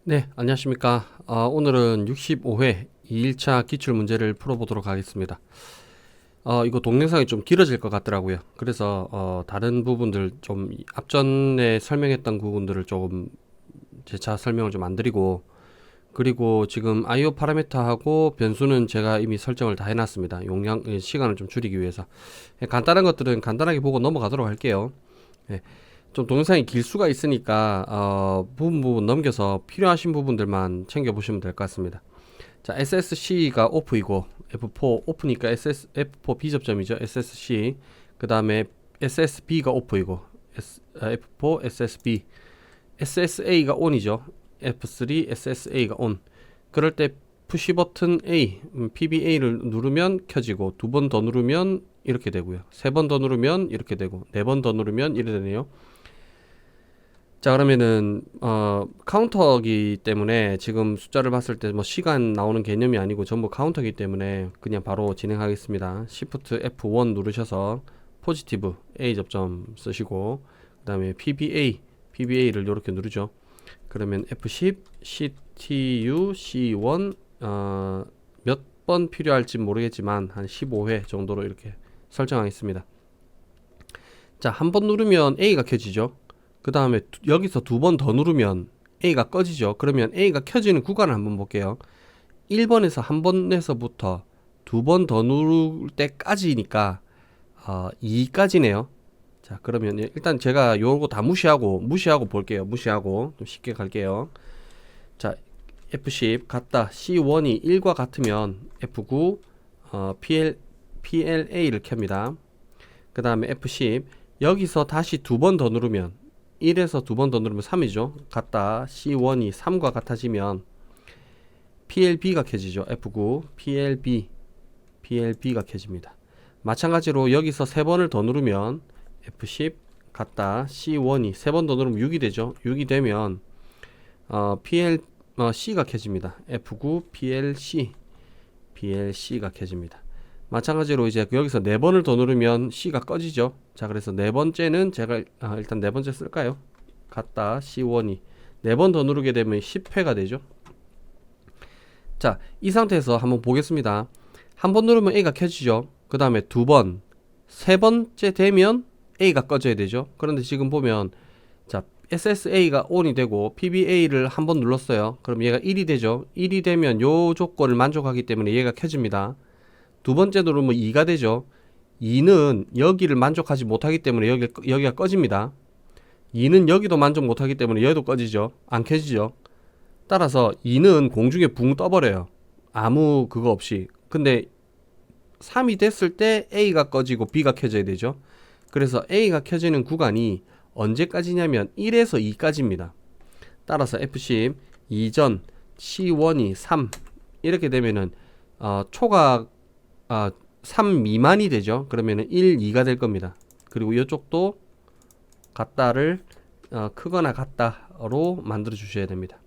네, 안녕하십니까. 오늘은 65회 2일차 기출 문제를 풀어보도록 하겠습니다. 이거 동영상이 좀 길어질 것 같더라고요. 그래서 다른 부분들 좀 앞전에 설명했던 부분들을 조금 재차 설명을 좀 안 드리고, 그리고 지금 IO 파라미터하고 변수는 제가 이미 설정을 다 해놨습니다. 시간을 좀 줄이기 위해서. 간단한 것들은 간단하게 보고 넘어가도록 할게요. 예, 좀 동영상이 길 수가 있으니까 부분 넘겨서 필요하신 부분들만 챙겨보시면 될 것 같습니다. 자, SSC가 오프이고 F4 오프니까 F4 B접점이죠. SSC. 그 다음에 SSB가 오프이고 F4 SSB. SSA가 ON이죠. F3 SSA가 ON. 그럴 때 푸시 버튼 A, PBA를 누르면 켜지고, 두 번 더 누르면 이렇게 되고요. 세 번 더 누르면 이렇게 되고, 네 번 더 누르면 이렇게 되네요. 자, 그러면은 카운터기 때문에 지금 숫자를 봤을 때 뭐 시간 나오는 개념이 아니고 전부 카운터기 때문에 그냥 바로 진행하겠습니다. Shift F1 누르셔서 포지티브 A 접점 쓰시고, 그 다음에 PBA를 이렇게 누르죠. 그러면 F10 CTU C1 몇 번 필요할지 모르겠지만 한 15회 정도로 이렇게 설정하겠습니다. 자, 한 번 누르면 A가 켜지죠. 그 다음에 여기서 두 번 더 누르면 A가 꺼지죠. 그러면 A가 켜지는 구간을 한번 볼게요. 1번에서 한 번에서부터 두 번 더 누를 때까지니까 2까지네요. 자, 그러면 일단 제가 요거 다 무시하고 볼게요. 무시하고 좀 쉽게 갈게요. 자, F10 같다. C1이 1과 같으면 F9 PLA를 켭니다. 그 다음에 F10 여기서 다시 두 번 더 누르면 1에서 두 번 더 누르면 3이죠. 같다. C1이 3과 같아지면 PLB가 켜지죠. F9 PLB가 켜집니다. 마찬가지로 여기서 세 번을 더 누르면 F10 같다. C1이 세 번 더 누르면 6이 되죠. 6이 되면 C가 켜집니다. F9 PLC가 켜집니다. 마찬가지로 이제 여기서 네 번을 더 누르면 C가 꺼지죠. 자, 그래서 네 번째는 제가 일단 네 번째 쓸까요? 같다. C1이 네 번 더 누르게 되면 10회가 되죠. 자, 이 상태에서 한번 보겠습니다. 한 번 누르면 A가 켜지죠. 그 다음에 두 번, 세 번째 되면 A가 꺼져야 되죠. 그런데 지금 보면 자, SSA가 ON이 되고 PBA를 한 번 눌렀어요. 그럼 얘가 1이 되죠. 1이 되면 요 조건을 만족하기 때문에 얘가 켜집니다. 두 번째 누르면 2가 되죠. 2는 여기를 만족하지 못하기 때문에 여기가 꺼집니다. 2는 여기도 만족 못하기 때문에 여기도 꺼지죠. 안 켜지죠. 따라서 2는 공중에 붕 떠버려요. 아무 그거 없이. 근데 3이 됐을 때 A가 꺼지고 B가 켜져야 되죠. 그래서 A가 켜지는 구간이 언제까지냐면 1에서 2까지입니다. 따라서 F10 이전 C1이 3 이렇게 되면은 초가 3 미만이 되죠. 그러면은 1, 2가 될 겁니다. 그리고 이쪽도 같다를 크거나 같다로 만들어 주셔야 됩니다.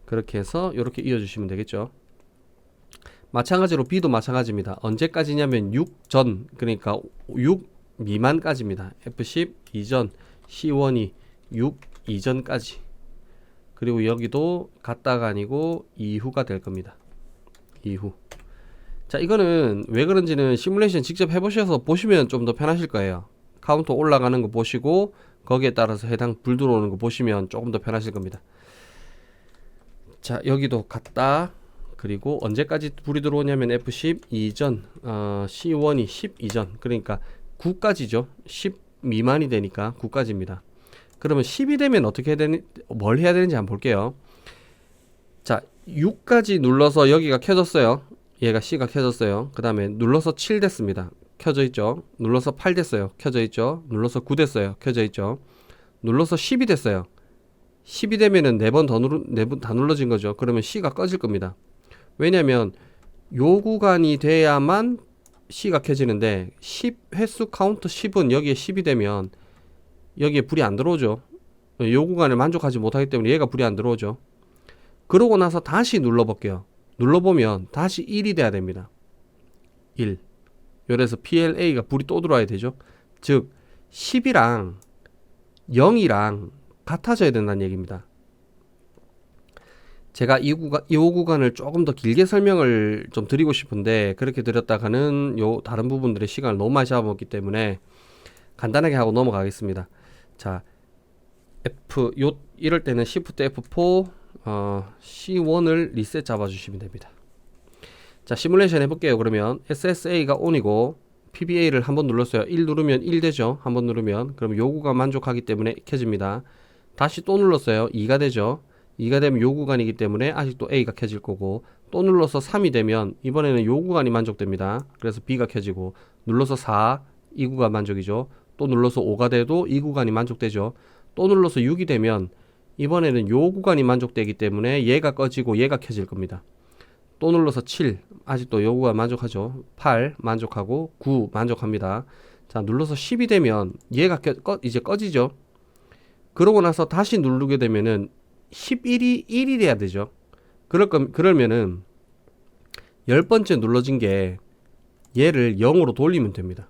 그렇게 해서 이렇게 이어주시면 되겠죠. 마찬가지로 B도 마찬가지입니다. 언제까지냐면 6 전, 그러니까 6 미만까지입니다. F10 이전 C1이 6 이전까지. 그리고 여기도 같다가 아니고 이후가 될 겁니다. 이후. 자, 이거는 왜 그런지는 시뮬레이션 직접 해보셔서 보시면 좀 더 편하실 거예요. 카운터 올라가는 거 보시고 거기에 따라서 해당 불 들어오는 거 보시면 조금 더 편하실 겁니다. 자, 여기도 같다. 그리고 언제까지 불이 들어오냐면 F10 이전 C1이 10 이전, 그러니까 9까지죠. 10 미만이 되니까 9까지입니다. 그러면 10이 되면 어떻게 해야 되는, 뭘 해야 되는지 한번 볼게요. 자, 6까지 눌러서 여기가 켜졌어요. 얘가 C가 켜졌어요. 그 다음에 눌러서 7 됐습니다. 켜져 있죠. 눌러서 8 됐어요. 켜져 있죠. 눌러서 9 됐어요. 켜져 있죠. 눌러서 10이 됐어요. 10이 되면은 4번 다 눌러진 거죠. 그러면 C가 꺼질 겁니다. 왜냐면 요 구간이 돼야만 C가 켜지는데 10 횟수 카운트 10은 여기에 10이 되면 여기에 불이 안 들어오죠. 요 구간을 만족하지 못하기 때문에 얘가 불이 안 들어오죠. 그러고 나서 다시 눌러볼게요. 눌러보면 다시 1이 돼야 됩니다. 1. 그래서 PLA가 불이 또 들어와야 되죠. 즉 10이랑 0이랑 같아져야 된다는 얘기입니다. 제가 이호 구간을 조금 더 길게 설명을 좀 드리고 싶은데 그렇게 드렸다가는 요 다른 부분들의 시간을 너무 많이 잡아먹기 때문에 간단하게 하고 넘어가겠습니다. 자, 이럴 때는 Shift F4 C1을 리셋 잡아주시면 됩니다. 자, 시뮬레이션 해볼게요. 그러면 SSA가 ON이고 PBA를 한번 눌렀어요. 1 누르면 1 되죠. 한번 누르면 그럼 요구가 만족하기 때문에 켜집니다. 다시 또 눌렀어요. 2가 되죠. 2가 되면 요 구간이기 때문에 아직도 A가 켜질 거고, 또 눌러서 3이 되면 이번에는 요 구간이 만족됩니다. 그래서 B가 켜지고, 눌러서 4, 이 구간 만족이죠. 또 눌러서 5가 돼도 이 구간이 만족되죠. 또 눌러서 6이 되면 이번에는 요 구간이 만족되기 때문에 얘가 꺼지고 얘가 켜질 겁니다. 또 눌러서 7, 아직도 요 구간 만족하죠. 8 만족하고 9 만족합니다. 자, 눌러서 10이 되면 얘가 이제 꺼지죠. 그러고 나서 다시 누르게 되면은 11이 1이 돼야 되죠. 그러면은 10번째 눌러진 게 얘를 0으로 돌리면 됩니다.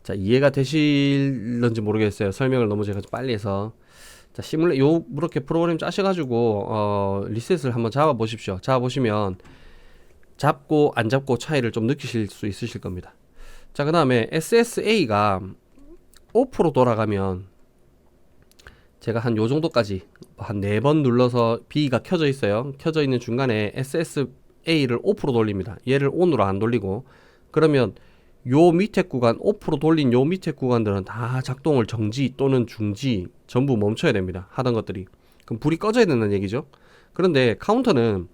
자, 이해가 되실런지 모르겠어요. 설명을 너무 제가 빨리 해서. 자, 이렇게 프로그램 짜셔가지고 리셋을 한번 잡아 보십시오. 잡아 보시면 잡고 안 잡고 차이를 좀 느끼실 수 있으실 겁니다. 자, 그 다음에 SSA가 오프로 돌아가면 제가 한 요 정도까지 한 4번 눌러서 B가 켜져 있어요. 켜져 있는 중간에 SSA를 오프로 돌립니다. 얘를 ON으로 안 돌리고, 그러면 요 밑에 구간, 오프로 돌린 요 밑에 구간들은 다 작동을 정지 또는 중지 전부 멈춰야 됩니다. 하던 것들이. 그럼 불이 꺼져야 된다는 얘기죠. 그런데 카운터는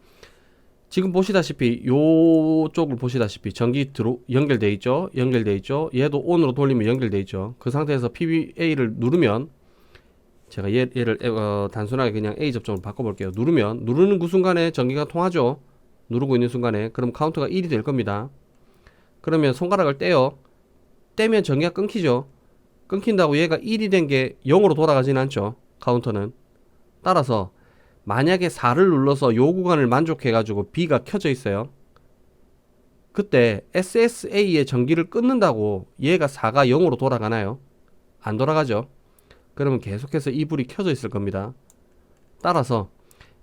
지금 보시다시피 요쪽을 보시다시피 전기 연결돼 있죠. 연결돼 있죠. 얘도 ON으로 돌리면 연결돼 있죠. 그 상태에서 PBA를 누르면, 제가 얘를 단순하게 그냥 A 접점으로 바꿔볼게요. 누르는 그 순간에 전기가 통하죠. 누르고 있는 순간에. 그럼 카운터가 1이 될 겁니다. 그러면 손가락을 떼면 전기가 끊기죠. 끊긴다고 얘가 1이 된 게 0으로 돌아가진 않죠. 카운터는. 따라서 만약에 4를 눌러서 요 구간을 만족해 가지고 B가 켜져 있어요. 그때 SSA의 전기를 끊는다고 얘가 4가 0으로 돌아가나요? 안 돌아가죠. 그러면 계속해서 이 불이 켜져 있을 겁니다. 따라서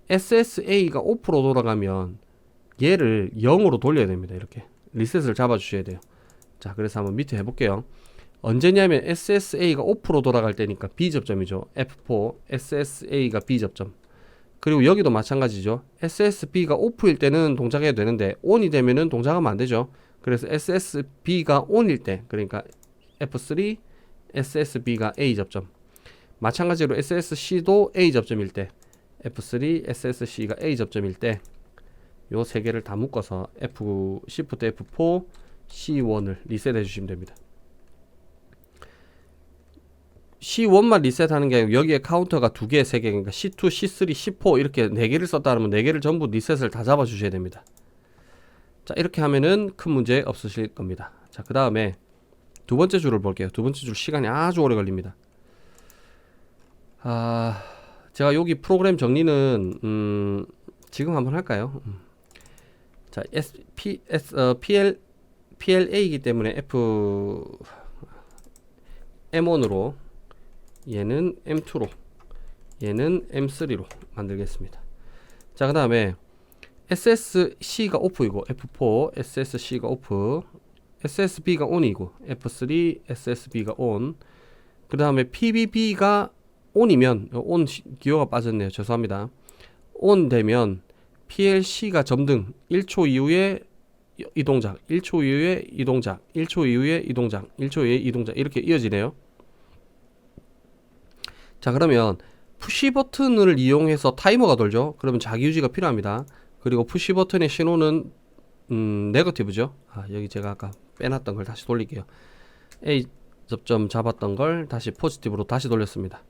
SSA가 오프로 돌아가면 얘를 0으로 돌려야 됩니다. 이렇게 리셋을 잡아 주셔야 돼요. 자, 그래서 한번 밑에 해볼게요. 언제냐면 SSA가 오프로 돌아갈 때니까 B접점이죠. F4 SSA가 B접점. 그리고 여기도 마찬가지죠. SSB가 오프일 때는 동작해야 되는데 ON이 되면은 동작하면 안 되죠. 그래서 SSB가 ON일 때, 그러니까 F3 SSB가 A접점. 마찬가지로 SSC도 A접점일 때, F3 SSC가 A접점일 때, 요 세 개를 다 묶어서 Shift F4 C1을 리셋해 주시면 됩니다. C1만 리셋하는 게 아니고 여기에 카운터가 2개, 3개, 그러니까 C2, C3, C4 이렇게 4개를 썼다 하면 4개를 전부 리셋을 다 잡아 주셔야 됩니다. 자, 이렇게 하면은 큰 문제 없으실 겁니다. 자, 그 다음에 두 번째 줄을 볼게요. 두 번째 줄 시간이 아주 오래 걸립니다. 제가 여기 프로그램 정리는 지금 한번 할까요? 자, PLA이기 때문에 M1으로, 얘는 M2로, 얘는 M3로 만들겠습니다. 자, 그 다음에 SSC가 오프이고 F4 SSC가 오프, SSB가 ON이고 F3 SSB가 ON, 그 다음에 PBB가 ON이면, ON 기호가 빠졌네요. 죄송합니다. ON 되면 PLC가 점등, 1초 이후에 이동작, 1초 이후에 이동작, 1초 이후에 이동작, 1초 이후에 이동작, 이렇게 이어지네요. 자, 그러면 푸시 버튼을 이용해서 타이머가 돌죠. 그러면 자기유지가 필요합니다. 그리고 푸시 버튼의 신호는 네거티브죠. 여기 제가 아까 빼놨던 걸 다시 돌릴게요. A 접점 잡았던 걸 다시 포지티브로 다시 돌렸습니다.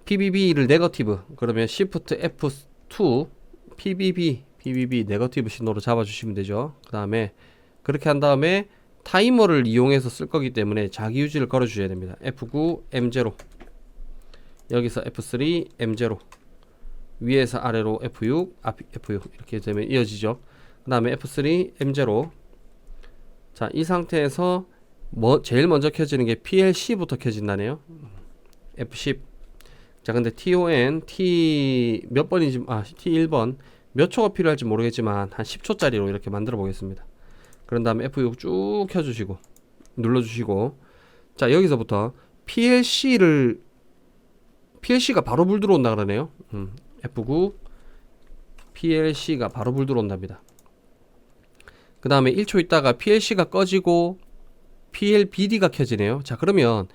PBB를 네거티브, 그러면 Shift F2 PBB 네거티브 신호로 잡아주시면 되죠. 그 다음에 그렇게 한 다음에 타이머를 이용해서 쓸 거기 때문에 자기유지를 걸어 주셔야 됩니다. F9 M0, 여기서 F3 M0, 위에서 아래로 F6 F6 이렇게 되면 이어지죠. 그 다음에 F3 M0. 자, 이 상태에서 제일 먼저 켜지는 게 PLC부터 켜진다네요. F10. 자, 근데 TON, T 몇 번인지, T1번 몇 초가 필요할지 모르겠지만 한 10초짜리로 이렇게 만들어 보겠습니다. 그런 다음에 F6 쭉 켜주시고 눌러주시고, 자, 여기서부터 PLC가 바로 불 들어온다 그러네요. F9 PLC가 바로 불 들어온답니다. 그 다음에 1초 있다가 PLC가 꺼지고 PLBD가 켜지네요. 자, 그러면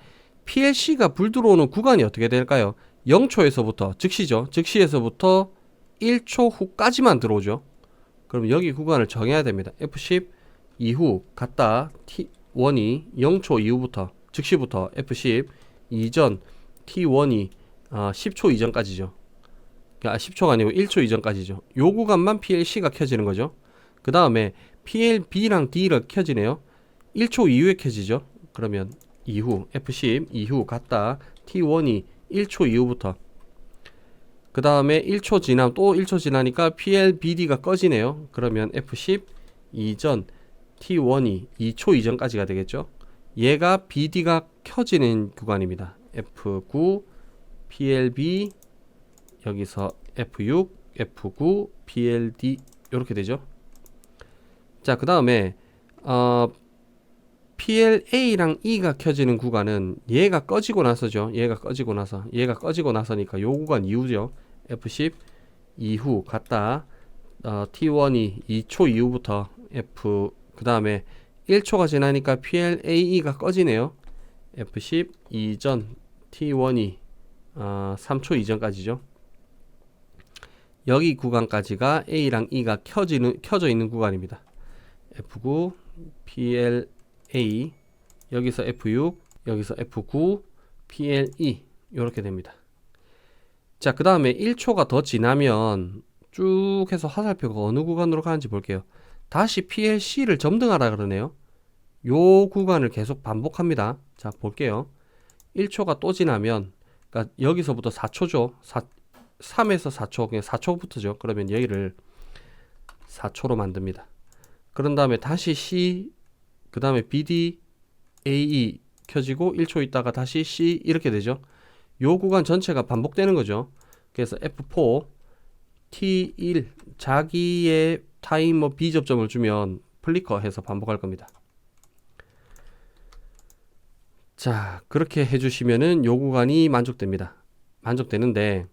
PLC가 불 들어오는 구간이 어떻게 될까요? 0초에서부터 즉시죠. 즉시에서부터 1초 후까지만 들어오죠. 그럼 여기 구간을 정해야 됩니다. F10 이후 갔다 T1이 0초 이후부터 즉시부터 F10 이전 T1이 10초 이전까지죠. 10초가 아니고 1초 이전까지죠. 요 구간만 PLC가 켜지는 거죠. 그 다음에 PLB랑 D가 켜지네요. 1초 이후에 켜지죠. 그러면 이후 F10 이후 갔다 T1이 1초 이후부터, 그 다음에 1초 지나면 또 1초 지나니까 PLBD가 꺼지네요. 그러면 F10 이전 T1이 2초 이전까지가 되겠죠. 얘가 BD가 켜지는 구간입니다. F9 PLB 여기서 F6 F9 PLD 이렇게 되죠. 자, 그 다음에 PLA랑 E가 켜지는 구간은 얘가 꺼지고 나서죠. 얘가 꺼지고 나서니까 요 구간 이후죠. F10 이후 갔다 T1이 2초 이후부터 그 다음에 1초가 지나니까 PLAE가 꺼지네요. F10 이전 T1이 3초 이전까지죠. 여기 구간까지가 A랑 E가 켜져 있는 구간입니다. F9 PLA 여기서 F6 여기서 F9 PLE 이렇게 됩니다. 자, 그 다음에 1초가 더 지나면 쭉 해서 화살표가 어느 구간으로 가는지 볼게요. 다시 PLC를 점등하라 그러네요. 요 구간을 계속 반복합니다. 자, 볼게요. 1초가 또 지나면, 그러니까 여기서부터 4초죠. 3에서 4초, 그냥 4초부터죠. 그러면 여기를 4초로 만듭니다. 그런 다음에 다시 C, 그 다음에 BD, AE 켜지고 1초 있다가 다시 C 이렇게 되죠. 요 구간 전체가 반복되는 거죠. 그래서 F4, T1 자기의 타이머 비접점을 주면 플리커 해서 반복할 겁니다. 자, 그렇게 해주시면은 요 구간이 만족되는데,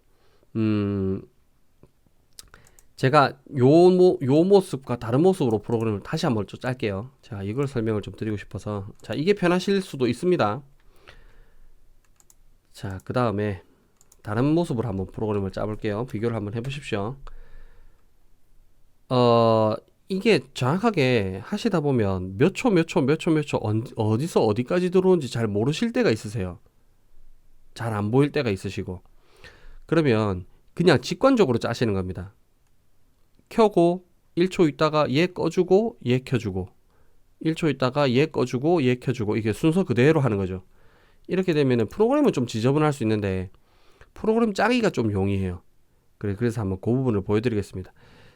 제가 요 모습과 다른 모습으로 프로그램을 다시 한번 좀 짤게요. 자, 이걸 설명을 좀 드리고 싶어서. 자, 이게 편하실 수도 있습니다. 자, 그 다음에 다른 모습으로 한번 프로그램을 짜볼게요. 비교를 한번 해보십시오. 이게 정확하게 하시다 보면 몇 초 어디서 어디까지 들어오는지 잘 모르실 때가 있으세요. 잘 안 보일 때가 있으시고. 그러면 그냥 직관적으로 짜시는 겁니다. 켜고 1초 있다가 얘 꺼주고 얘 켜주고 1초 있다가 얘 꺼주고 얘 켜주고, 이게 순서 그대로 하는 거죠. 이렇게 되면은 프로그램은 좀 지저분할 수 있는데 프로그램 짜기가 좀 용이해요. 그래서 한번 그 부분을 보여드리겠습니다.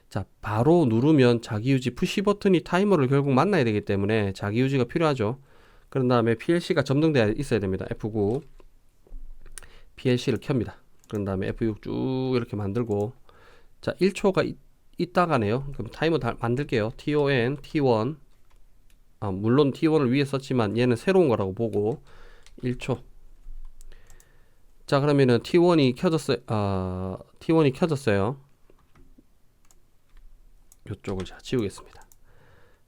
자, 바로 누르면 자기유지 푸시 버튼이 타이머를 결국 만나야 되기 때문에 자기유지가 필요하죠. 그런 다음에 PLC가 점등되어 있어야 됩니다. F9 PLC를 켭니다. 그런 다음에 F6 쭉 이렇게 만들고, 자, 1초가 있다가네요. 그럼 타이머 만들게요. TON T1, 물론 T1을 위에 썼지만 얘는 새로운 거라고 보고 1초. 자, 그러면은 T1이 켜졌어요. 이쪽을 자 지우겠습니다.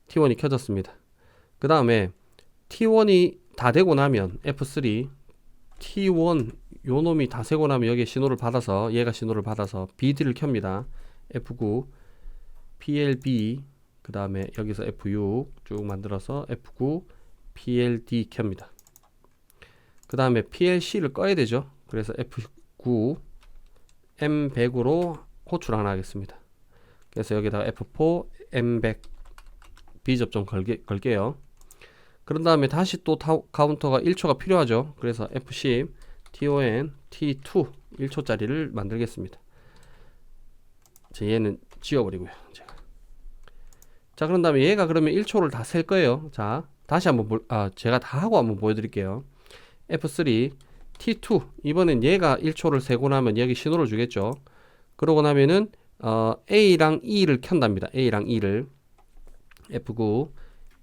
T1이 켜졌습니다. 그 다음에 T1이 다 되고 나면 F3 T1 요 놈이 다 세고 나면 여기에 신호를 받아서, 얘가 신호를 받아서 BD를 켭니다. F9 PLB, 그 다음에 여기서 F6 쭉 만들어서 F9 PLD 켭니다. 그 다음에 PLC를 꺼야 되죠. 그래서 F9 M100으로 호출 하나 하겠습니다. 그래서 여기다가 F4 M100 비접점 걸게요. 그런 다음에 다시 또 카운터가 1초가 필요하죠. 그래서 F10 TON T2 1초짜리를 만들겠습니다. 자, 얘는 지워버리고요. 자, 그런 다음에 얘가 그러면 1초를 다 셀 거예요. 자, 다시 한번 제가 다 하고 한번 보여드릴게요. F3 T2 이번엔 얘가 1초를 세고 나면 여기 신호를 주겠죠. 그러고 나면은 A랑 E를 켠답니다. A랑 E를 F9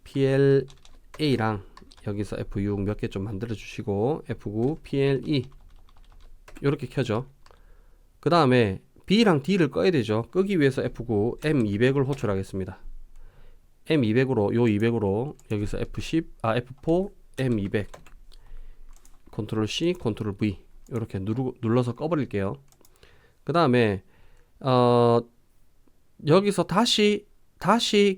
PLA랑 여기서 F6 몇 개 좀 만들어 주시고 F9 PLE 이렇게 켜죠. 그 다음에 B랑 D를 꺼야 되죠. 끄기 위해서 F9 M200을 호출하겠습니다. M200으로 요 200으로 여기서 F4 M200 컨트롤 C 컨트롤 V 이렇게 눌러서 꺼버릴게요. 그 다음에 여기서 다시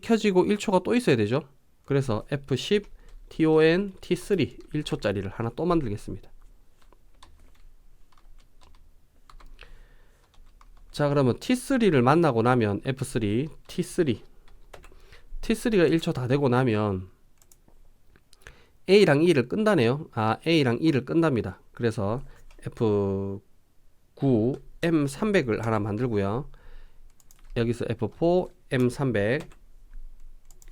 켜지고 1초가 또 있어야 되죠. 그래서 F10 TON T3 1초짜리를 하나 또 만들겠습니다. 자, 그러면 T3를 만나고 나면 F3 T3가 1초 다 되고 나면 A랑 E를 끈다네요. A랑 E를 끈답니다. 그래서 F9 M300을 하나 만들고요. 여기서 F4 M300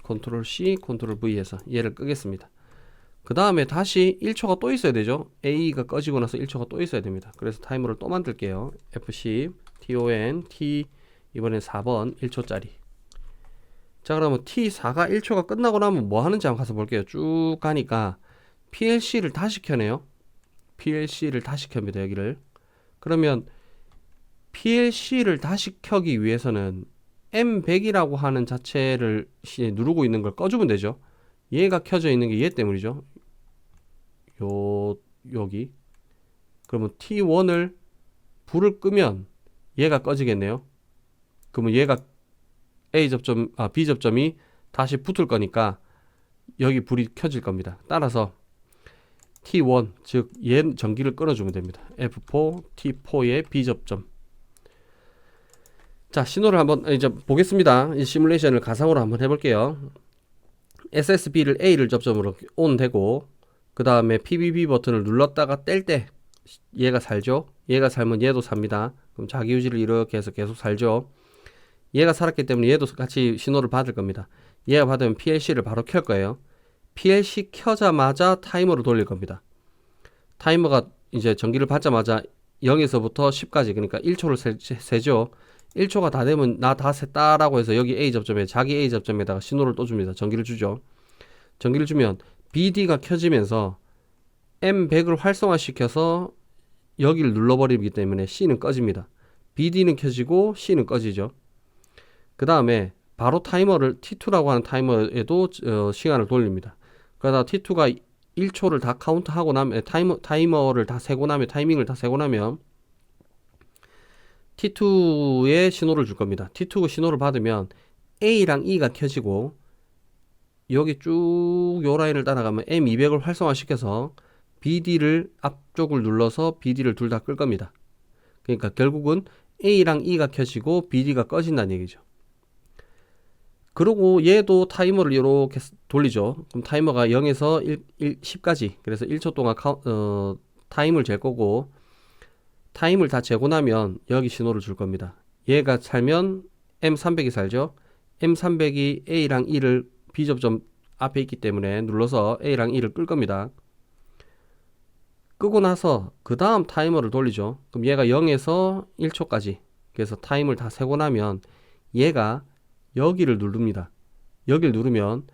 컨트롤 C 컨트롤 V에서 얘를 끄겠습니다. 그 다음에 다시 1초가 또 있어야 되죠. A가 꺼지고 나서 1초가 또 있어야 됩니다. 그래서 타이머를 또 만들게요. F10 TON T 이번엔 4번 1초짜리. 자, 그러면 T4가 1초가 끝나고 나면 뭐 하는지 한번 가서 볼게요. 쭉 가니까 PLC를 다시 켜네요. PLC를 다시 켭니다. 여기를. 그러면 PLC를 다시 켜기 위해서는 M100이라고 하는 자체를 누르고 있는 걸 꺼주면 되죠. 얘가 켜져 있는 게 얘 때문이죠. 여기. 그러면 T1을 불을 끄면 얘가 꺼지겠네요. 그러면 얘가 B 접점이 다시 붙을 거니까 여기 불이 켜질 겁니다. 따라서 T1 즉 얘 전기를 끊어주면 됩니다. F4 T4의 B 접점. 자, 신호를 한번 이제 보겠습니다. 이 시뮬레이션을 가상으로 한번 해볼게요. SSB를 A를 접점으로 ON 되고 그 다음에 PBB 버튼을 눌렀다가 뗄 때 얘가 살죠. 얘가 살면 얘도 삽니다. 그럼 자기 유지를 이렇게 해서 계속 살죠. 얘가 살았기 때문에 얘도 같이 신호를 받을 겁니다. 얘가 받으면 PLC를 바로 켤 거예요. PLC 켜자마자 타이머를 돌릴 겁니다. 타이머가 이제 전기를 받자마자 0에서부터 10까지 그러니까 1초를 세죠. 1초가 다 되면 나 다 샜다라고 해서 여기 A 접점에 자기 A 접점에다가 신호를 또 줍니다. 전기를 주죠. 전기를 주면 BD가 켜지면서 M100을 활성화시켜서 여기를 눌러버리기 때문에 C는 꺼집니다. BD는 켜지고 C는 꺼지죠. 그 다음에 바로 타이머를 T2라고 하는 타이머에도 시간을 돌립니다. 그러다 T2가 1초를 다 카운트하고 나면 타이머를 다 세고 나면 타이밍을 다 세고 나면 T2에 신호를 줄 겁니다. T2가 신호를 받으면 A랑 E가 켜지고 여기 쭉 요 라인을 따라가면 M200을 활성화시켜서 BD를 앞쪽을 눌러서 BD를 둘 다 끌 겁니다. 그러니까 결국은 A랑 E가 켜지고 BD가 꺼진다는 얘기죠. 그리고 얘도 타이머를 이렇게 돌리죠. 그럼 타이머가 0에서 10까지 그래서 1초 동안 타임을 잴 거고 타임을 다 재고 나면 여기 신호를 줄 겁니다. 얘가 살면 M300이 살죠. M300이 A랑 E를 B접점 앞에 있기 때문에 눌러서 A랑 E를 끌 겁니다. 끄고 나서 그 다음 타이머를 돌리죠. 그럼 얘가 0에서 1초까지 그래서 타임을 다 세고 나면 얘가 여기를 누릅니다. 여기를 누르면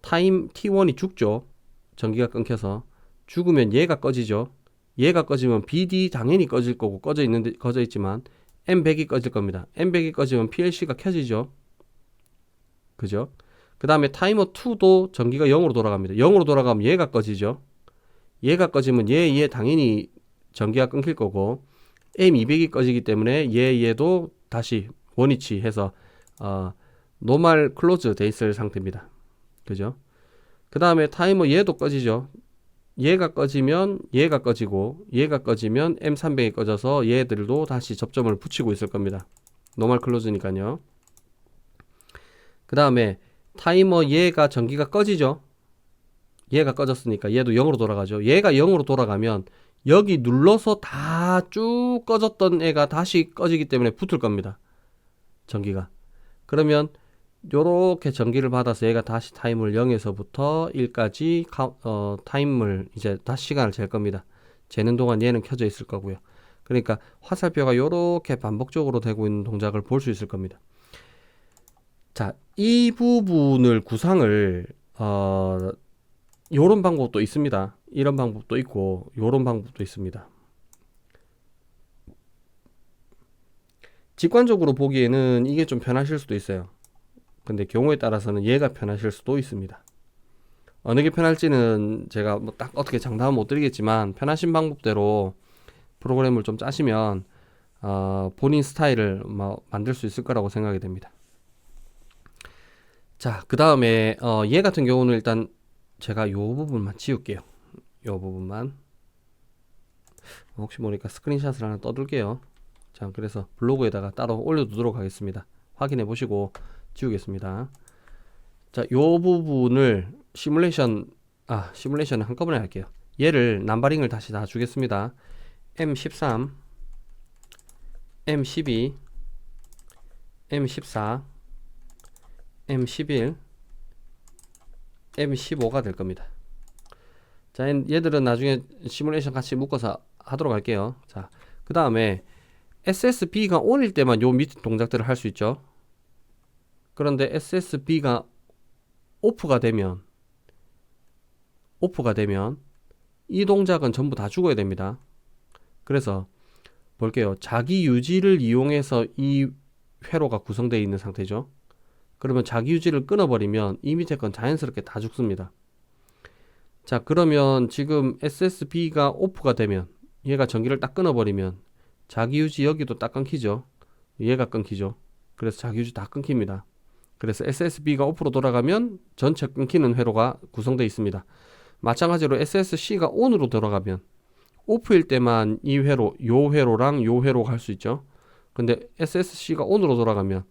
타임 T1이 죽죠. 전기가 끊겨서 죽으면 얘가 꺼지죠. 얘가 꺼지면 BD 당연히 꺼질 거고 꺼져 있지만 M100이 꺼질 겁니다. M100이 꺼지면 PLC가 켜지죠. 그죠? 그 다음에 타이머 2도 전기가 0으로 돌아갑니다. 0으로 돌아가면 얘가 꺼지죠. 얘가 꺼지면 얘 당연히 전기가 끊길 거고 M200이 꺼지기 때문에 얘도 다시 원위치 해서 노멀 클로즈 돼 있을 상태입니다. 그죠? 그 다음에 타이머 얘도 꺼지죠. 얘가 꺼지면 얘가 꺼지고 얘가 꺼지면 M300이 꺼져서 얘들도 다시 접점을 붙이고 있을 겁니다. 노멀 클로즈니까요. 그 다음에 타이머 얘가 전기가 꺼지죠. 얘가 꺼졌으니까 얘도 0으로 돌아가죠. 얘가 0으로 돌아가면 여기 눌러서 다 쭉 꺼졌던 애가 다시 꺼지기 때문에 붙을 겁니다. 전기가. 그러면 요렇게 전기를 받아서 얘가 다시 타임을 0에서부터 1까지 타임을 이제 다시 시간을 잴 겁니다. 재는 동안 얘는 켜져 있을 거고요. 그러니까 화살표가 이렇게 반복적으로 되고 있는 동작을 볼 수 있을 겁니다. 자, 이 부분을 구상을 요런 방법도 있습니다. 이런 방법도 있고 요런 방법도 있습니다. 직관적으로 보기에는 이게 좀 편하실 수도 있어요. 근데 경우에 따라서는 얘가 편하실 수도 있습니다. 어느 게 편할지는 제가 뭐 딱 어떻게 장담은 못 드리겠지만 편하신 방법대로 프로그램을 좀 짜시면 본인 스타일을 만들 수 있을 거라고 생각이 됩니다. 자, 그 다음에 얘 같은 경우는 일단 제가 요 부분만 지울게요. 요 부분만. 혹시 모르니까 스크린샷을 하나 떠둘게요. 자, 그래서 블로그에다가 따로 올려두도록 하겠습니다. 확인해 보시고 지우겠습니다. 자, 요 부분을 시뮬레이션을 한꺼번에 할게요. 얘를 남바링을 다시 다 주겠습니다. M13, M12, M14, M11, M15가 될 겁니다. 자, 얘들은 나중에 시뮬레이션 같이 묶어서 하도록 할게요. 자, 그 다음에 SSB가 온일 때만 요 밑 동작들을 할 수 있죠. 그런데 SSB가 오프가 되면 이 동작은 전부 다 죽어야 됩니다. 그래서 볼게요. 자기 유지를 이용해서 이 회로가 구성되어 있는 상태죠. 그러면 자기 유지를 끊어버리면 이 밑에 건 자연스럽게 다 죽습니다. 자, 그러면 지금 SSB가 오프가 되면 얘가 전기를 딱 끊어버리면 자기 유지 여기도 딱 끊기죠. 얘가 끊기죠. 그래서 자기 유지 다 끊깁니다. 그래서 SSB가 오프로 돌아가면 전체 끊기는 회로가 구성되어 있습니다. 마찬가지로 SSC가 온으로 돌아가면 오프일 때만 이 회로, 요 회로랑 요 회로가 할 수 있죠. 근데 SSC가 온으로 돌아가면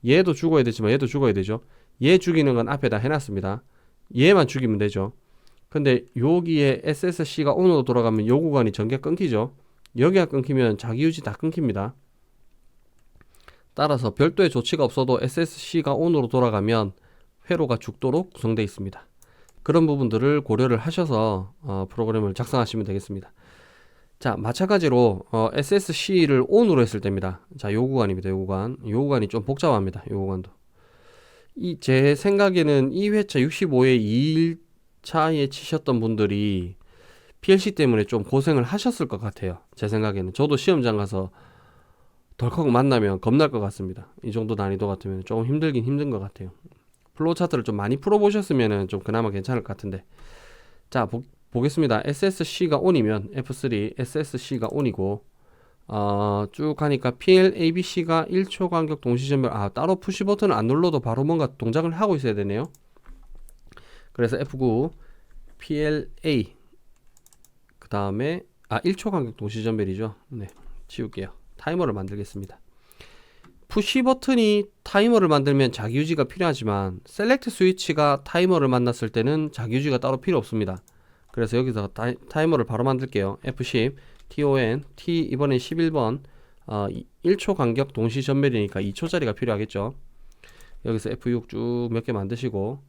얘도 죽어야 되지만 얘도 죽어야 되죠. 얘 죽이는 건 앞에다 해놨습니다. 얘만 죽이면 되죠. 근데 여기에 SSC가 온으로 돌아가면 요 구간이 전기가 끊기죠. 여기가 끊기면 자기 유지 다 끊깁니다. 따라서 별도의 조치가 없어도 SSC가 온으로 돌아가면 회로가 죽도록 구성되어 있습니다. 그런 부분들을 고려를 하셔서 프로그램을 작성하시면 되겠습니다. 자, 마찬가지로 SSC를 ON으로 했을 때입니다. 자, 요 구간입니다. 요 구간이 좀 복잡합니다. 요 구간도. 제 생각에는 2회차 65회 2일차에 치셨던 분들이 PLC 때문에 좀 고생을 하셨을 것 같아요. 제 생각에는. 저도 시험장 가서 덜컥 만나면 겁날 것 같습니다. 이 정도 난이도 같으면 조금 힘들긴 힘든 것 같아요. 플로우 차트를 좀 많이 풀어보셨으면 좀 그나마 괜찮을 것 같은데. 자, 보겠습니다. SSC가 ON이면 F3 SSC가 ON이고 쭉 가니까 PLABC가 1초 간격 동시전멸. 따로 푸시 버튼을 안 눌러도 바로 뭔가 동작을 하고 있어야 되네요. 그래서 F9 PLA 그 다음에 1초 간격 동시전멸이죠. 네, 지울게요. 타이머를 만들겠습니다. 푸시 버튼이 타이머를 만들면 자기유지가 필요하지만 셀렉트 스위치가 타이머를 만났을 때는 자기유지가 따로 필요 없습니다. 그래서 여기서 타이머를 바로 만들게요. F10 TON T 이번엔 11번 1초 간격 동시 전멸이니까 2초짜리가 필요하겠죠. 여기서 F6 쭉 몇 개 만드시고,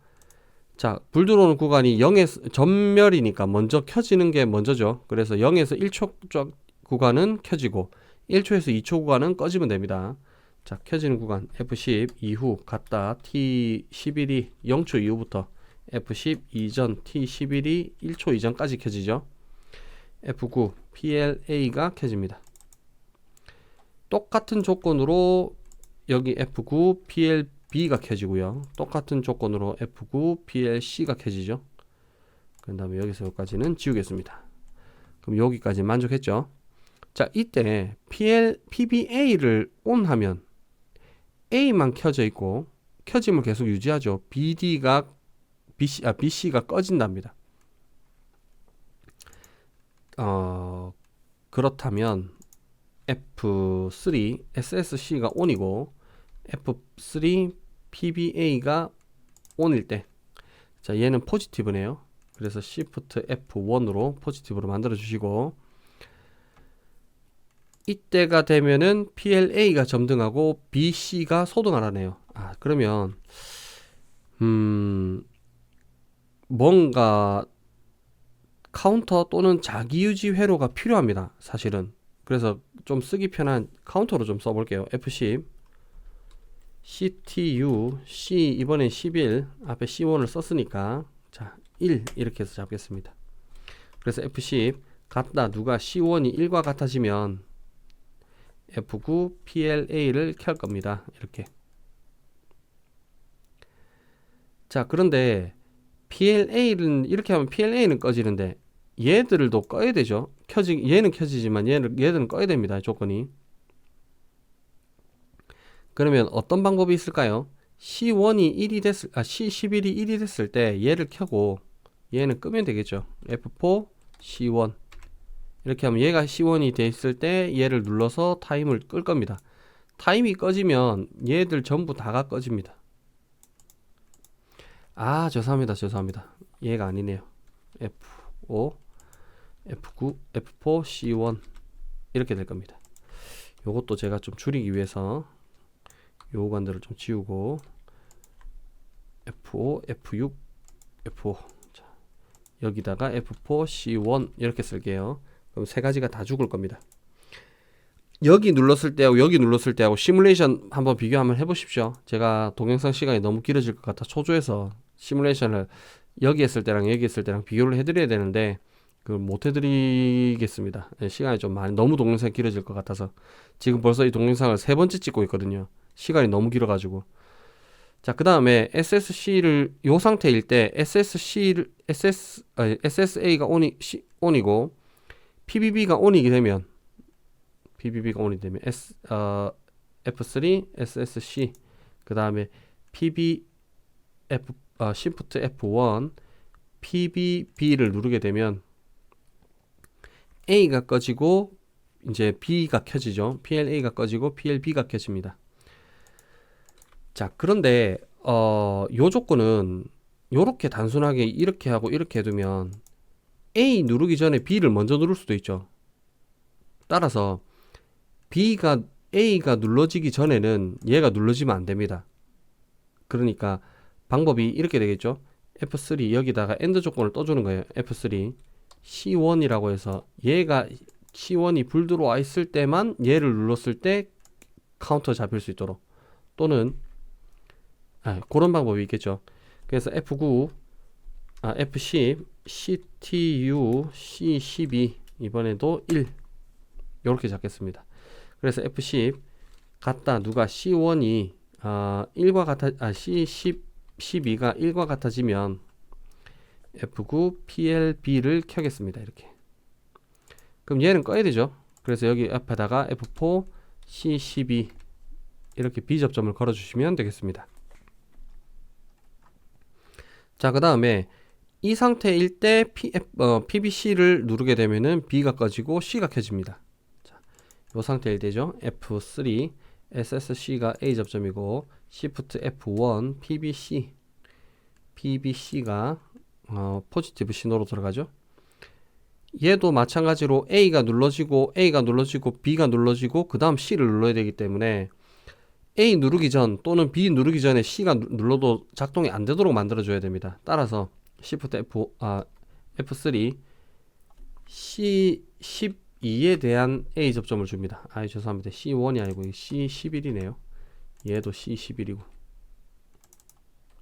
자, 불 들어오는 구간이 0에서 전멸이니까 먼저 켜지는 게 먼저죠. 그래서 0에서 1초 구간은 켜지고 1초에서 2초 구간은 꺼지면 됩니다. 자, 켜지는 구간 F10 이후 갔다 T11이 0초 이후부터 F10 이전 T11이 1초 이전까지 켜지죠. F9 PLA가 켜집니다. 똑같은 조건으로 여기 F9 PLB가 켜지고요. 똑같은 조건으로 F9 PLC가 켜지죠. 그 다음에 여기서 여기까지는 지우겠습니다. 그럼 여기까지 만족했죠. 자, 이때 PBA를 ON 하면 A만 켜져 있고 켜짐을 계속 유지하죠. BC가 꺼진답니다. 그렇다면 F3 SSC가 ON이고 F3 PBA가 ON일 때, 자, 얘는 포지티브네요. 그래서 Shift F1으로 포지티브로 만들어 주시고, 이때가 되면은 PLA가 점등하고 BC가 소등하라네요. 그러면 뭔가 카운터 또는 자기유지 회로가 필요합니다. 사실은. 그래서 좀 쓰기 편한 카운터로 좀 써볼게요. F10 CTU C 이번엔 11 앞에 C1을 썼으니까 자 1 이렇게 해서 잡겠습니다. 그래서 F10 같다 누가 C1이 1과 같아지면 F9 PLA를 켤 겁니다. 이렇게. 자 그런데 PLA는 이렇게 하면 PLA는 꺼지는데 얘들도 꺼야 되죠. 얘는 켜지지만 얘들은 꺼야 됩니다. 조건이. 그러면 어떤 방법이 있을까요? C1이 1이 C11이 1이 됐을 때 얘를 켜고 얘는 끄면 되겠죠. F4 C1 이렇게 하면 얘가 C1이 돼 있을 때 얘를 눌러서 타임을 끌 겁니다. 타임이 꺼지면 얘들 전부 다가 꺼집니다. 아 죄송합니다. 얘가 아니네요. F5 F9 F4 C1 이렇게 될 겁니다. 요것도 제가 좀 줄이기 위해서 요 구간들을 좀 지우고 F5 F6 F5 자, 여기다가 F4 C1 이렇게 쓸게요. 그럼 세 가지가 다 죽을 겁니다. 여기 눌렀을 때하고 여기 눌렀을 때하고 시뮬레이션 한번 비교 한번 해보십시오. 제가 동영상 시간이 너무 길어질 것 같아 초조해서 시뮬레이션을 여기 했을 때랑 여기 했을 때랑 비교를 해드려야 되는데 그걸 못 해드리겠습니다. 시간이 좀 많이 너무 동영상이 길어질 것 같아서 지금 벌써 이 동영상을 3번째 찍고 있거든요. 시간이 너무 길어가지고. 자, 그 다음에 SSC를 요 상태일 때 SSA가 ON이고 PBB가 ON이 되면 F3 SSC 그 다음에 Shift F1 PBB를 누르게 되면 A가 꺼지고 이제 B가 켜지죠. PLA가 꺼지고 PLB가 켜집니다. 자, 그런데 요 조건은 요렇게 단순하게 이렇게 하고 이렇게 해두면 A 누르기 전에 B를 먼저 누를 수도 있죠. 따라서 A가 눌러지기 전에는 얘가 눌러지면 안 됩니다. 그러니까 방법이 이렇게 되겠죠. F3 여기다가 AND 조건을 떠주는 거예요. F3 C1이라고 해서 얘가 C1이 불 들어와 있을 때만 얘를 눌렀을 때 카운터 잡힐 수 있도록 또는 그런 방법이 있겠죠. 그래서 F9 F10 CTU C12 이번에도 1 이렇게 잡겠습니다. 그래서 F10 같다 누가 C1이 1과 같아 C12가 1과 같아지면 F9 PLB를 켜겠습니다. 이렇게. 그럼 얘는 꺼야 되죠. 그래서 여기 앞에다가 F4 C12 이렇게 비접점을 걸어 주시면 되겠습니다. 자, 그 다음에 이 상태일 때 PBC를 누르게 되면은 B가 꺼지고 C가 켜집니다. 자, 이 상태일 때죠. F3 SSC가 A 접점이고 Shift F1 PBC가 포지티브 신호로 들어가죠. 얘도 마찬가지로 A가 눌러지고 B가 눌러지고 그 다음 C를 눌러야 되기 때문에 A 누르기 전 또는 B 누르기 전에 C가 눌러도 작동이 안 되도록 만들어 줘야 됩니다. 따라서 Shift F3 C12에 대한 A 접점을 줍니다. 죄송합니다. C1이 아니고 C11이네요. 얘도 C11이고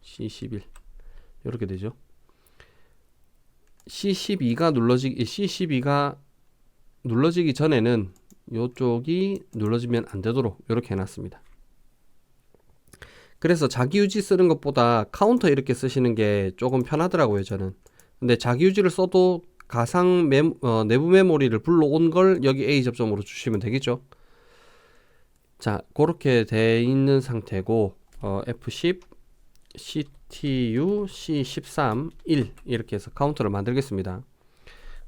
C11 이렇게 되죠. C12가 눌러지기 전에는 이쪽이 눌러지면 안 되도록 이렇게 해놨습니다. 그래서 자기유지 쓰는 것보다 카운터 이렇게 쓰시는 게 조금 편하더라고요, 저는. 근데 자기유지를 써도 가상 내부 메모리를 불러온 걸 여기 A 접점으로 주시면 되겠죠. 자, 그렇게 돼 있는 상태고 F10 CTU C13 1 이렇게 해서 카운터를 만들겠습니다.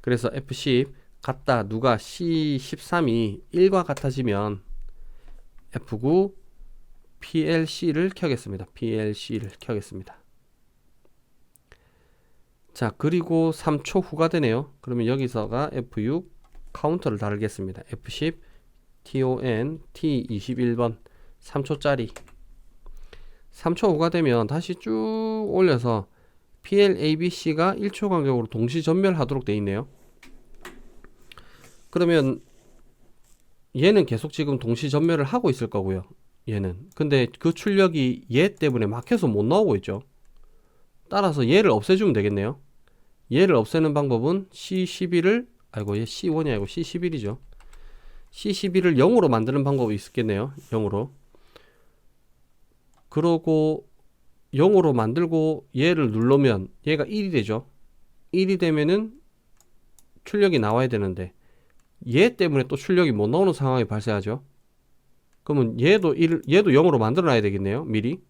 그래서 F10 같다 누가 C13이 1과 같아지면 F9 PLC를 켜겠습니다. 자, 그리고 3초 후가 되네요. 그러면 여기서가 F6 카운터를 달겠습니다. F10 TON T21번 3초짜리 3초 후가 되면 다시 쭉 올려서 PLABC가 1초 간격으로 동시 전멸하도록 되어 있네요. 그러면 얘는 계속 지금 동시 전멸을 하고 있을 거고요. 얘는. 근데 그 출력이 얘 때문에 막혀서 못 나오고 있죠. 따라서 얘를 없애주면 되겠네요. 얘를 없애는 방법은 C11을 아이고 얘 C1이 아니고 C11이죠. C11을 0으로 만드는 방법이 있겠네요. 0으로. 그러고 0으로 만들고 얘를 누르면 얘가 1이 되죠. 1이 되면은 출력이 나와야 되는데 얘 때문에 또 출력이 못 나오는 상황이 발생하죠. 그러면 얘도 0으로 만들어 놔야 되겠네요. 미리.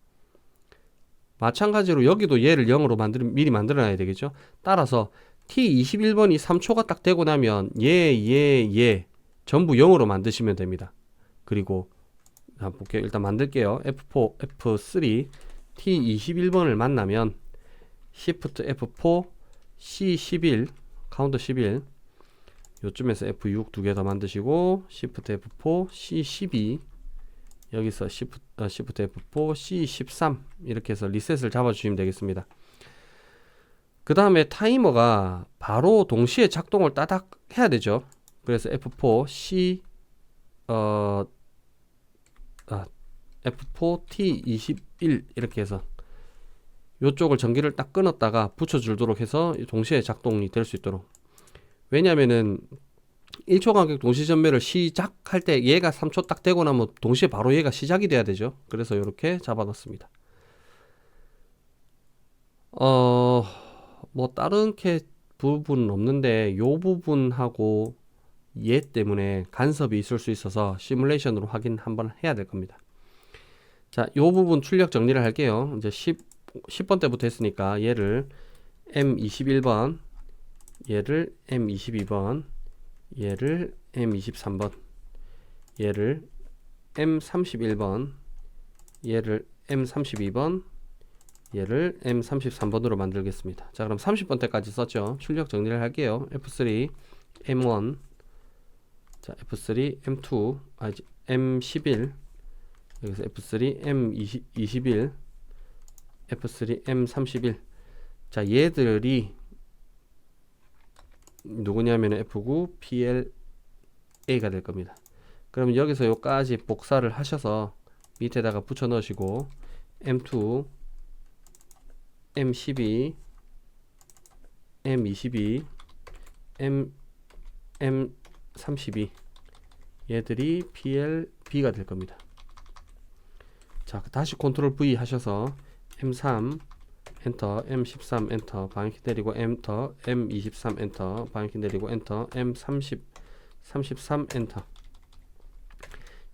마찬가지로 여기도 얘를 0으로 미리 만들어 놔야 되겠죠. 따라서 T21번이 3초가 딱 되고 나면 얘 전부 0으로 만드시면 됩니다. 그리고 볼게요. 일단 만들게요. F4, F3 T21번을 만나면 Shift F4 C11 카운터 11 요쯤에서 F6 두 개 더 만드시고 Shift F4 C12 여기서 Shift F4 C13 이렇게 해서 리셋을 잡아주시면 되겠습니다. 그 다음에 타이머가 바로 동시에 작동을 따닥 해야 되죠. 그래서 F4 C F4 T21 이렇게 해서 이쪽을 전기를 딱 끊었다가 붙여주도록 해서 동시에 작동이 될 수 있도록. 왜냐면은 1초 간격 동시 전멸을 시작할 때 얘가 3초 딱 되고 나면 동시에 바로 얘가 시작이 돼야 되죠. 그래서 이렇게 잡아놨습니다. 뭐 다른 부분은 없는데 요 부분하고 얘 때문에 간섭이 있을 수 있어서 시뮬레이션으로 확인 한번 해야 될 겁니다. 자, 요 부분 출력 정리를 할게요. 이제 10번 때부터 했으니까 얘를 M21번, 얘를 M22번, 얘를 M23번, 얘를 M31번, 얘를 M32번, 얘를 M33번으로 만들겠습니다. 자, 그럼 30번 때까지 썼죠. 출력 정리를 할게요. F3, M1, 자, F3, M2, M11, 여기서 F3, M21, F3, M31. 자, 얘들이 누구냐면 F9, PLA가 될 겁니다. 그럼 여기서 요까지 복사를 하셔서 밑에다가 붙여 넣으시고 M2, M12, M22, M32 얘들이 PLB가 될 겁니다. 자, 다시 컨트롤 V 하셔서 M3 엔터, M13 엔터, 방향키 내리고 엔터, M23 엔터, 방향키 내리고 엔터, M30 33 엔터.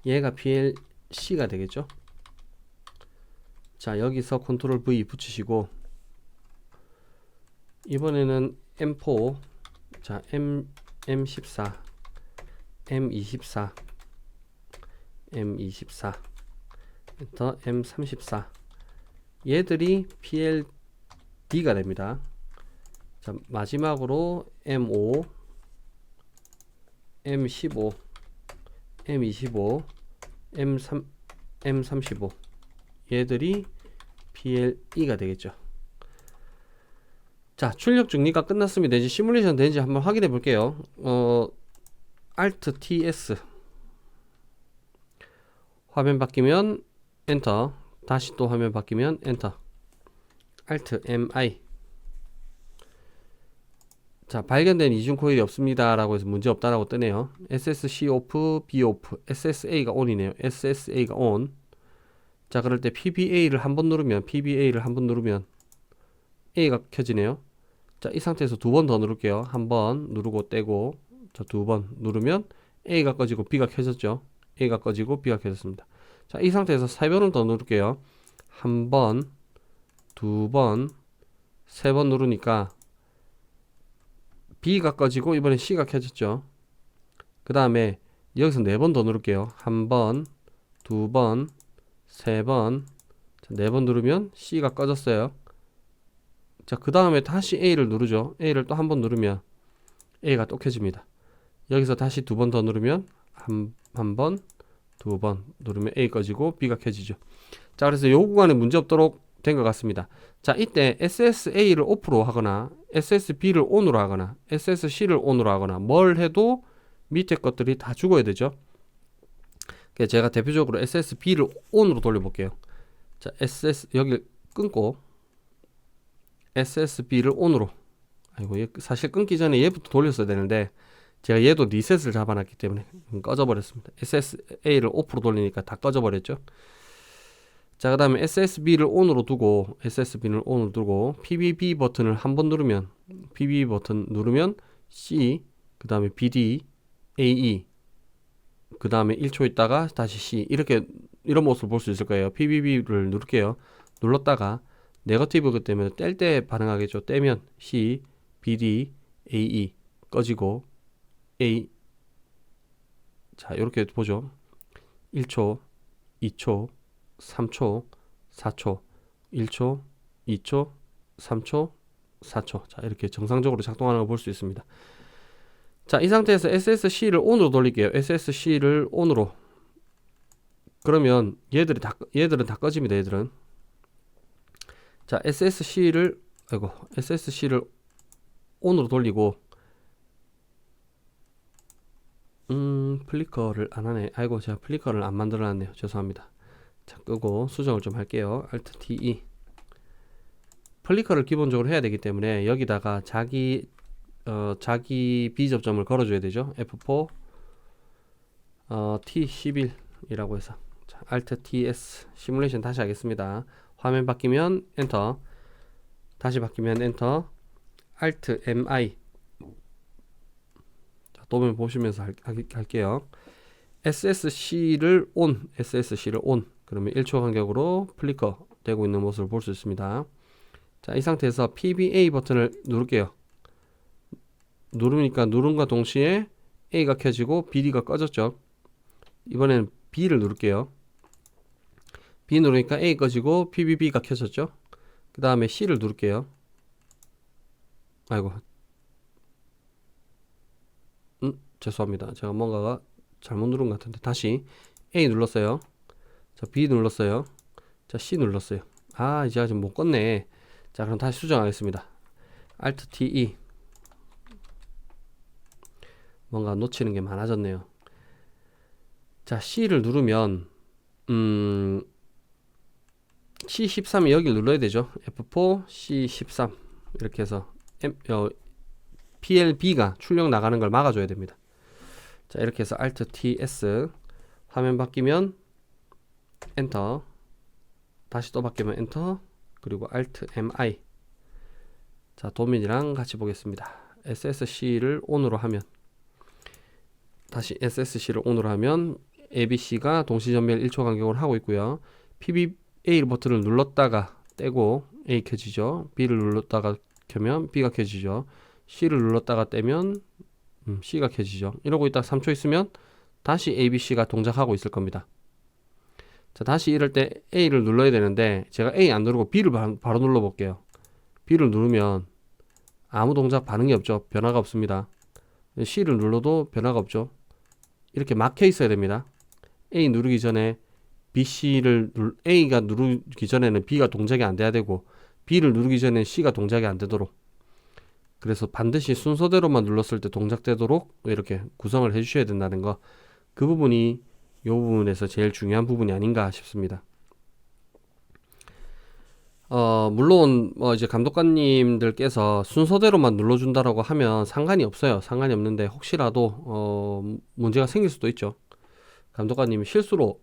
얘가 PLC가 되겠죠. 자, 여기서 컨트롤 V 붙이시고 이번에는 M4, 자, M14, M24, M24 엔터, M34 얘들이 PLD가 됩니다. 자, 마지막으로 M5, M15, M25, M35 얘들이 PLE가 되겠죠. 자, 출력 정리가 끝났습니다. 이제 시뮬레이션 되는지 한번 확인해 볼게요. Alt TS 화면 바뀌면 엔터, 다시 또 화면 바뀌면 엔터, Alt MI. 자, 발견된 이중 코일이 없습니다 라고 해서 문제 없다라고 뜨네요. SSC 오프, B 오프, SSA가 ON이네요. SSA가 ON. 자, 그럴 때 PBA를 한번 누르면 A가 켜지네요. 자, 이 상태에서 두 번 더 누를게요. 한 번 누르고 떼고, 자, 두 번 누르면 A가 꺼지고 B가 켜졌죠. A가 꺼지고 B가 켜졌습니다. 자, 이 상태에서 세 번을 더 누를게요. 한 번, 두 번, 세 번 누르니까 B가 꺼지고 이번에 C가 켜졌죠. 그 다음에 여기서 네 번 더 누를게요. 한 번, 두 번, 세 번, 네 번 누르면 C가 꺼졌어요. 자, 그 다음에 다시 A를 누르죠. A를 또 한 번 누르면 A가 또 켜집니다. 여기서 다시 두 번 더 누르면 한 번, 두 번 누르면 A 꺼지고 B가 켜지죠. 자, 그래서 요 구간에 문제 없도록 된 것 같습니다. 자, 이때 SSA를 오프로 하거나 SSB를 온으로 하거나 SSC를 온으로 하거나 뭘 해도 밑에 것들이 다 죽어야 되죠. 그래서 제가 대표적으로 SSB를 온으로 돌려볼게요. 자, 여기 끊고 SSB를 온으로, 아이고, 사실 끊기 전에 얘부터 돌렸어야 되는데 제가 얘도 리셋을 잡아놨기 때문에 꺼져버렸습니다. SSA를 오프로 돌리니까 다 꺼져버렸죠. 자, 그 다음에 SSB를 온으로 두고 PBB 버튼을 한번 누르면 PBB 버튼 누르면 C, 그 다음에 BD, AE, 그 다음에 1초 있다가 다시 C, 이런 모습을 볼 수 있을 거예요. PBB를 누를게요. 눌렀다가 네거티브기 때문에 뗄 때 반응하겠죠. 떼면 C, BD, AE 꺼지고 A, 자, 이렇게 보죠. 1초, 2초, 3초, 4초, 1초, 2초, 3초, 4초. 자, 이렇게 정상적으로 작동하는 걸 볼 수 있습니다. 자, 이 상태에서 SSC를 온으로 돌릴게요. SSC를 온으로. 그러면 얘들은 다 꺼집니다. 얘들은. 자, SSC를 온으로 돌리고, 플리커를 안 하네. 아이고, 제가 플리커를 안 만들어 놨네요. 죄송합니다. 자, 끄고 수정을 좀 할게요. Alt T2. 플리커를 기본적으로 해야 되기 때문에 여기다가 자기 비접점을 걸어줘야 되죠. F4 T11이라고 해서, 자, Alt TS 시뮬레이션 다시 하겠습니다. 화면 바뀌면 엔터, 다시 바뀌면 엔터, Alt MI. 자, 도면 보시면서 할게요. SSC를 온. 그러면 1초 간격으로 플리커 되고 있는 모습을 볼 수 있습니다. 자, 이 상태에서 PBA 버튼을 누를게요. 누르니까 누른과 동시에 A가 켜지고 BD가 꺼졌죠. 이번엔 B를 누를게요. B 누르니까 A 꺼지고 PBB가 켜졌죠. 그 다음에 C를 누를게요. 아이고, 죄송합니다. 제가 뭔가가 잘못 누른 것 같은데, 다시 A 눌렀어요. 자, B 눌렀어요. 자, C 눌렀어요. 아, 이제 아직 못 껐네. 자, 그럼 다시 수정하겠습니다. Alt TE. 뭔가 놓치는 게 많아졌네요. 자, C를 누르면 C13이 여기를 눌러야 되죠. F4 C13 이렇게 해서 PLB가 출력 나가는 걸 막아줘야 됩니다. 자, 이렇게 해서 Alt TS, 화면 바뀌면 엔터, 다시 또 바뀌면 엔터, 그리고 Alt MI. 자, 도면이랑 같이 보겠습니다. SSC를 온으로 하면, 다시 SSC를 온으로 하면 ABC가 동시전멸 1초 간격으로 하고 있고요. PBA 버튼을 눌렀다가 떼고 A 켜지죠. B를 눌렀다가 켜면 B가 켜지죠. C를 눌렀다가 떼면 C가 켜지죠. 이러고 있다가 3초 있으면 다시 ABC가 동작하고 있을 겁니다. 자, 다시 이럴 때 A를 눌러야 되는데 제가 A 안 누르고 B를 바로 눌러 볼게요. B를 누르면 아무 동작 반응이 없죠. 변화가 없습니다. C를 눌러도 변화가 없죠. 이렇게 막혀 있어야 됩니다. A 누르기 전에 A가 누르기 전에는 B가 동작이 안 돼야 되고, B를 누르기 전에 C가 동작이 안 되도록, 그래서 반드시 순서대로만 눌렀을 때 동작되도록 이렇게 구성을 해 주셔야 된다는 거, 그 부분이 이 부분에서 제일 중요한 부분이 아닌가 싶습니다. 물론 이제 감독관님들께서 순서대로만 눌러준다라고 하면 상관이 없어요. 상관이 없는데 혹시라도 문제가 생길 수도 있죠. 감독관님이 실수로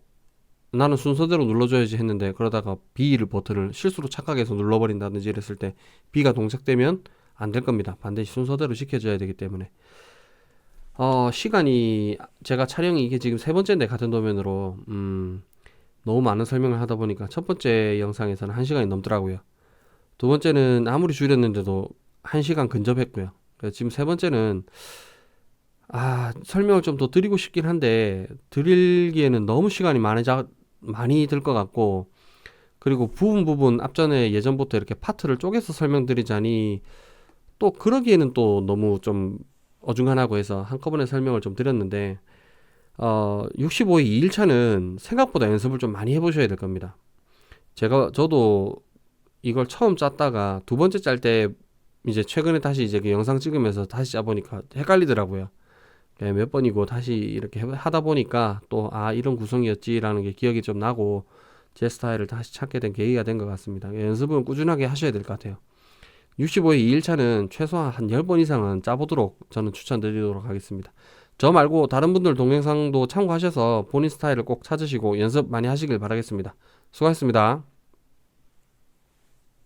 나는 순서대로 눌러줘야지 했는데 그러다가 B 버튼을 실수로 착각해서 눌러버린다든지 이랬을 때 B가 동작되면 안 될 겁니다. 반드시 순서대로 지켜줘야 되기 때문에. 시간이, 제가 촬영이 이게 지금 세 번째인데 같은 도면으로 너무 많은 설명을 하다 보니까 첫 번째 영상에서는 1시간이 넘더라고요. 두 번째는 아무리 줄였는데도 1시간 근접했고요. 지금 세 번째는 설명을 좀 더 드리고 싶긴 한데 드리기에는 너무 시간이 많이 들 것 같고, 그리고 부분 앞전에 예전부터 이렇게 파트를 쪼개서 설명드리자니 또 그러기에는 또 너무 좀 어중간하고 해서 한꺼번에 설명을 좀 드렸는데 65회 2일차는 생각보다 연습을 좀 많이 해보셔야 될 겁니다. 저도 이걸 처음 짰다가 두 번째 짤 때 이제 최근에 다시 이제 그 영상 찍으면서 다시 짜보니까 헷갈리더라고요. 몇 번이고 다시 이렇게 하다 보니까 또 아 이런 구성이었지라는 게 기억이 좀 나고 제 스타일을 다시 찾게 된 계기가 된 것 같습니다. 연습은 꾸준하게 하셔야 될 것 같아요. 65회 2일차는 최소한 한 10번 이상은 짜보도록 저는 추천드리도록 하겠습니다. 저 말고 다른 분들 동영상도 참고하셔서 본인 스타일을 꼭 찾으시고 연습 많이 하시길 바라겠습니다. 수고하셨습니다.